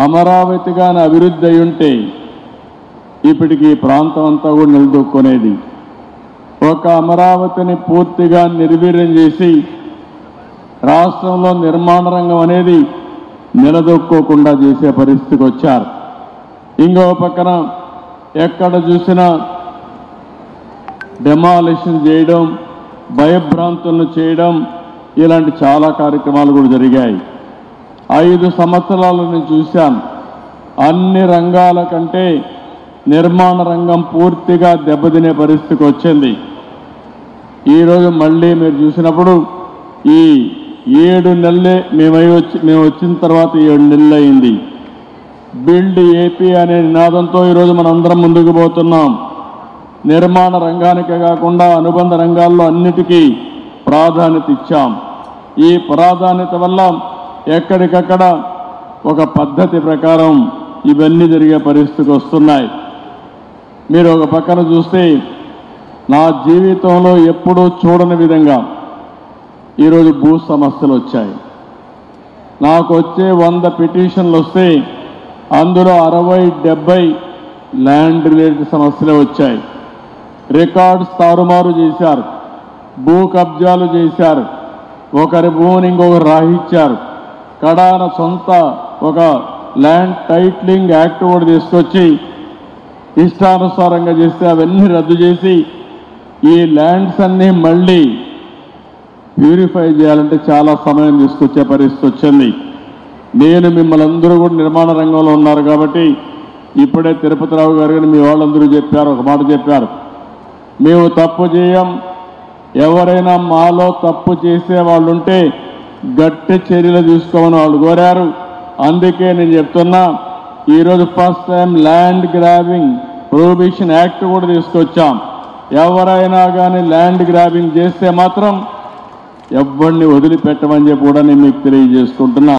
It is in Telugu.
అమరావతిగానే అభివృద్ధి అయి ఉంటే ఇప్పటికి ఈ ప్రాంతం అంతా కూడా నిలదొక్కునేది. ఒక అమరావతిని పూర్తిగా నిర్వీర్యం చేసి రాష్ట్రంలో నిర్మాణ రంగం అనేది నిలదొక్కోకుండా చేసే పరిస్థితికి వచ్చారు. ఇంకో పక్కన ఎక్కడ చూసినా డెమాలిషన్ చేయడం, భయభ్రాంతులను చేయడం, ఇలాంటి చాలా కార్యక్రమాలు కూడా జరిగాయి. 5 సంవత్సరాలు నేను చూశాను. అన్ని రంగాల కంటే నిర్మాణ రంగం పూర్తిగా దెబ్బతినే పరిస్థితికి వచ్చింది. ఈరోజు మళ్ళీ మీరు చూసినప్పుడు ఈ 7 నెలలే మేము వచ్చిన తర్వాత 7 నెలలు అయింది. బిల్డ్ ఏపీ అనే నినాదంతో ఈరోజు మనందరం ముందుకు పోతున్నాం. నిర్మాణ రంగానికే కాకుండా అనుబంధ రంగాల్లో అన్నిటికీ ప్రాధాన్యత ఇచ్చాం. ఈ ప్రాధాన్యత వల్ల ఎక్కడికక్కడ ఒక పద్ధతి ప్రకారం ఇవన్నీ జరిగే పరిస్థితికి వస్తున్నాయి. మీరు ఒక పక్కన చూస్తే నా జీవితంలో ఎప్పుడూ చూడని విధంగా ఈరోజు భూ సమస్యలు వచ్చాయి. నాకు వచ్చే 100 పిటిషన్లు వస్తే అందులో 60-70 ల్యాండ్ రిలేటెడ్ సమస్యలే వచ్చాయి. రికార్డ్స్ తారుమారు చేశారు, భూ కబ్జాలు చేశారు, ఒకరి భూమిని ఇంకొకరు రాహించారు. కడాన సొంత ఒక ల్యాండ్ టైటిలింగ్ యాక్ట్ కూడా తీసుకొచ్చి ఇష్టానుసారంగా చేస్తే అవన్నీ రద్దు చేసి ఈ ల్యాండ్స్ అన్నీ మళ్ళీ ప్యూరిఫై చేయాలంటే చాలా సమయం తీసుకొచ్చే పరిస్థితి వచ్చింది. నేను మిమ్మల్ని అందరూ కూడా నిర్మాణ రంగంలో ఉన్నారు కాబట్టి ఇప్పుడే తిరుపతిరావు గారు కానీ మీ వాళ్ళందరూ చెప్పారు, ఒక మాట చెప్పారు, మేము తప్పు చేయం, ఎవరైనా మాలో తప్పు చేసే వాళ్ళు ఉంటే గట్టి చర్యలు తీసుకోమని వాళ్ళు కోరారు. అందుకే నేను చెప్తున్నా, ఈరోజు first time land grabbing prohibition act కూడా తీసుకొచ్చాం. ఎవరైనా కానీ ల్యాండ్ గ్రాబింగ్ చేస్తే మాత్రం ఎవరిని వదిలిపెట్టమని చెప్పి కూడా నేను మీకు తెలియజేసుకుంటున్నా.